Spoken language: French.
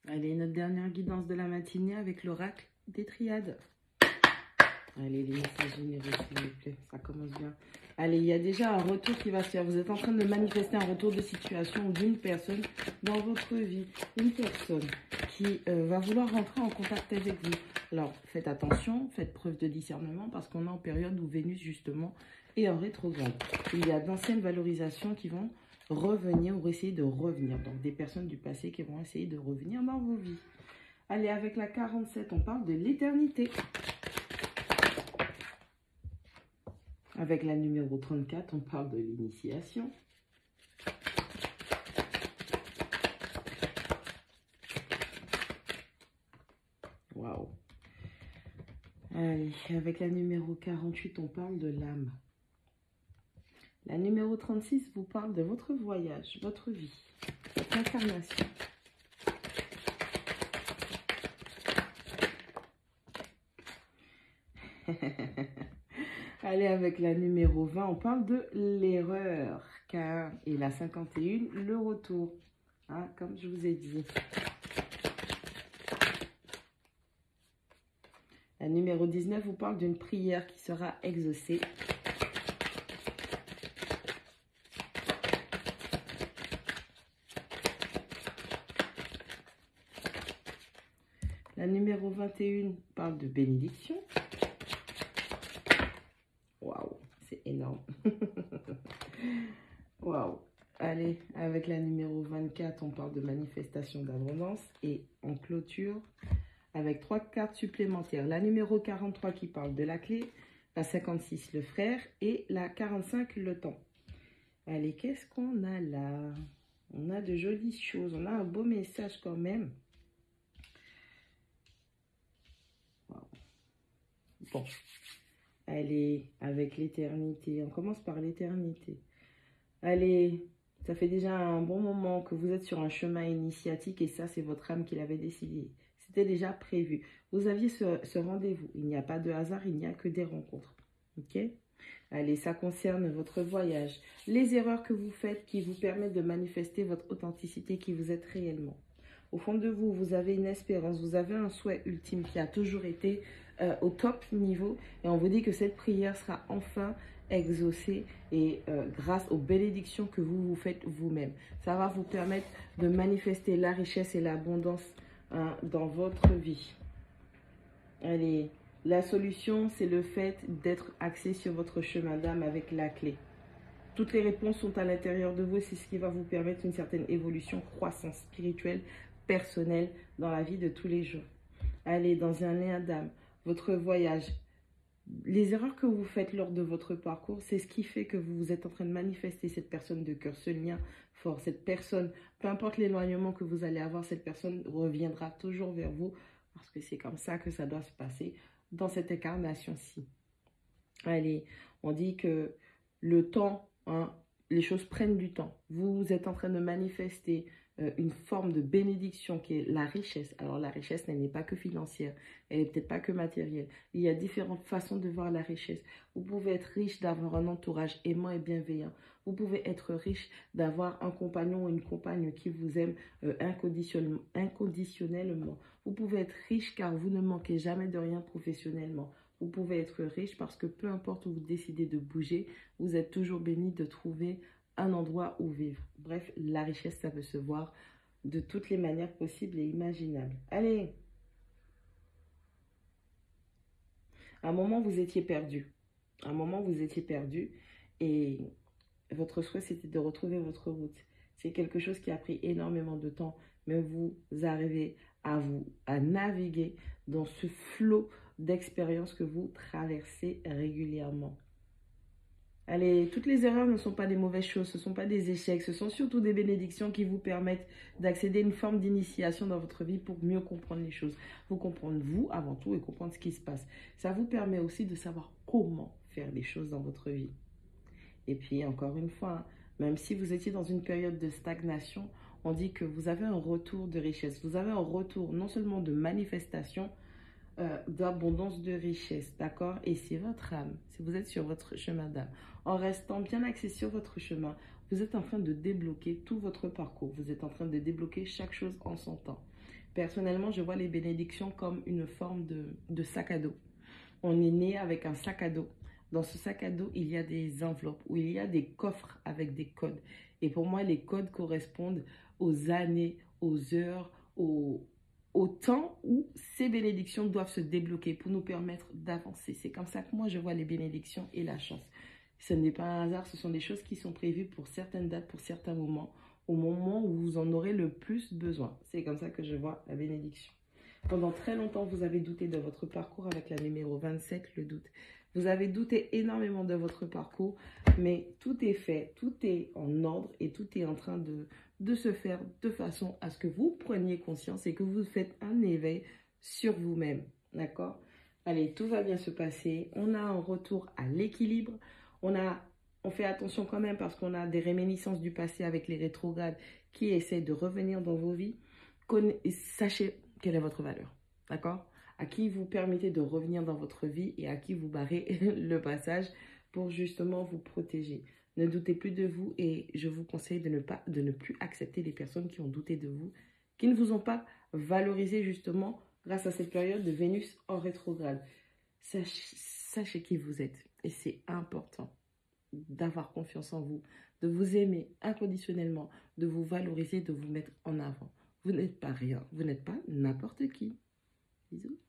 Allez, notre dernière guidance de la matinée avec l'oracle des triades. Allez, les messages généraux, s'il vous plaît, ça commence bien. Allez, il y a déjà un retour qui va se faire. Vous êtes en train de manifester un retour de situation d'une personne dans votre vie. Une personne qui va vouloir rentrer en contact avec vous. Alors, faites attention, faites preuve de discernement parce qu'on est en période où Vénus, justement, est en rétrograde. Il y a d'anciennes valorisations qui vont revenir ou essayer de revenir. Donc, des personnes du passé qui vont essayer de revenir dans vos vies. Allez, avec la 47, on parle de l'éternité. Avec la numéro 34, on parle de l'initiation. Waouh. Allez, avec la numéro 48, on parle de l'âme. La numéro 36 vous parle de votre voyage, votre vie, votre incarnation. Allez, avec la numéro 20, on parle de l'erreur. Et la 51, le retour. Hein, comme je vous ai dit. La numéro 19 vous parle d'une prière qui sera exaucée. La numéro 21 parle de bénédiction. Waouh, c'est énorme. Waouh. Allez, avec la numéro 24, on parle de manifestation d'abondance. Et en clôture, avec 3 cartes supplémentaires. La numéro 43 qui parle de la clé, la 56 le frère et la 45 le temps. Allez, qu'est-ce qu'on a là? On a de jolies choses, on a un beau message quand même. Wow. Bon, allez, avec l'éternité, on commence par l'éternité. Allez, ça fait déjà un bon moment que vous êtes sur un chemin initiatique et ça, c'est votre âme qui l'avait décidé. C'était déjà prévu. Vous aviez ce rendez-vous. Il n'y a pas de hasard, il n'y a que des rencontres. Ok? Allez, ça concerne votre voyage. Les erreurs que vous faites qui vous permettent de manifester votre authenticité qui vous êtes réellement. Au fond de vous, vous avez une espérance, vous avez un souhait ultime qui a toujours été au top niveau. Et on vous dit que cette prière sera enfin exaucée et grâce aux bénédictions que vous vous faites vous-même. Ça va vous permettre de manifester la richesse et l'abondance dans votre vie. Allez, la solution, c'est le fait d'être axé sur votre chemin d'âme avec la clé. Toutes les réponses sont à l'intérieur de vous et c'est ce qui va vous permettre une certaine évolution, croissance spirituelle, personnelle dans la vie de tous les jours. Allez, dans un lien d'âme, votre voyage, les erreurs que vous faites lors de votre parcours, c'est ce qui fait que vous êtes en train de manifester cette personne de cœur, ce lien fort, cette personne, peu importe l'éloignement que vous allez avoir, cette personne reviendra toujours vers vous parce que c'est comme ça que ça doit se passer dans cette incarnation-ci. Allez, on dit que le temps, hein, les choses prennent du temps. Vous êtes en train de manifester une forme de bénédiction qui est la richesse. Alors la richesse, elle n'est pas que financière, elle n'est peut-être pas que matérielle. Il y a différentes façons de voir la richesse. Vous pouvez être riche d'avoir un entourage aimant et bienveillant. Vous pouvez être riche d'avoir un compagnon ou une compagne qui vous aime inconditionnellement. Vous pouvez être riche car vous ne manquez jamais de rien professionnellement. Vous pouvez être riche parce que peu importe où vous décidez de bouger, vous êtes toujours béni de trouver un endroit où vivre. Bref, la richesse, ça peut se voir de toutes les manières possibles et imaginables. Allez! À un moment, vous étiez perdu. À un moment, vous étiez perdu et votre souhait, c'était de retrouver votre route. C'est quelque chose qui a pris énormément de temps, mais vous arrivez à naviguer dans ce flot d'expériences que vous traversez régulièrement. Allez, toutes les erreurs ne sont pas des mauvaises choses, ce ne sont pas des échecs, ce sont surtout des bénédictions qui vous permettent d'accéder à une forme d'initiation dans votre vie pour mieux comprendre les choses. Vous comprendre vous avant tout et comprendre ce qui se passe. Ça vous permet aussi de savoir comment faire les choses dans votre vie. Et puis, encore une fois, même si vous étiez dans une période de stagnation, on dit que vous avez un retour de richesse. Vous avez un retour non seulement de manifestation, d'abondance de richesse, d'accord? Et c'est votre âme, si vous êtes sur votre chemin d'âme, en restant bien axé sur votre chemin, Vous êtes en train de débloquer tout votre parcours. Vous êtes en train de débloquer chaque chose en son temps. Personnellement, je vois les bénédictions comme une forme de sac à dos. On est né avec un sac à dos. Dans ce sac à dos, il y a des enveloppes où il y a des coffres avec des codes. Et pour moi, les codes correspondent aux années, aux heures, au temps où ces bénédictions doivent se débloquer pour nous permettre d'avancer. C'est comme ça que moi, je vois les bénédictions et la chance. Ce n'est pas un hasard, ce sont des choses qui sont prévues pour certaines dates, pour certains moments, au moment où vous en aurez le plus besoin. C'est comme ça que je vois la bénédiction. Pendant très longtemps, vous avez douté de votre parcours avec la numéro 27, le doute. Vous avez douté énormément de votre parcours, mais tout est fait, tout est en ordre et tout est en train de se faire de façon à ce que vous preniez conscience et que vous faites un éveil sur vous-même. D'accord? Allez, tout va bien se passer. On a un retour à l'équilibre. On fait attention quand même parce qu'on a des réminiscences du passé avec les rétrogrades qui essaient de revenir dans vos vies. Sachez quelle est votre valeur, d'accord? À qui vous permettez de revenir dans votre vie et à qui vous barrez le passage pour justement vous protéger. Ne doutez plus de vous et je vous conseille de ne plus accepter les personnes qui ont douté de vous, qui ne vous ont pas valorisé justement grâce à cette période de Vénus en rétrograde. Sachez qui vous êtes et c'est important d'avoir confiance en vous, de vous aimer inconditionnellement, de vous valoriser, de vous mettre en avant. Vous n'êtes pas rien, vous n'êtes pas n'importe qui. Bisous.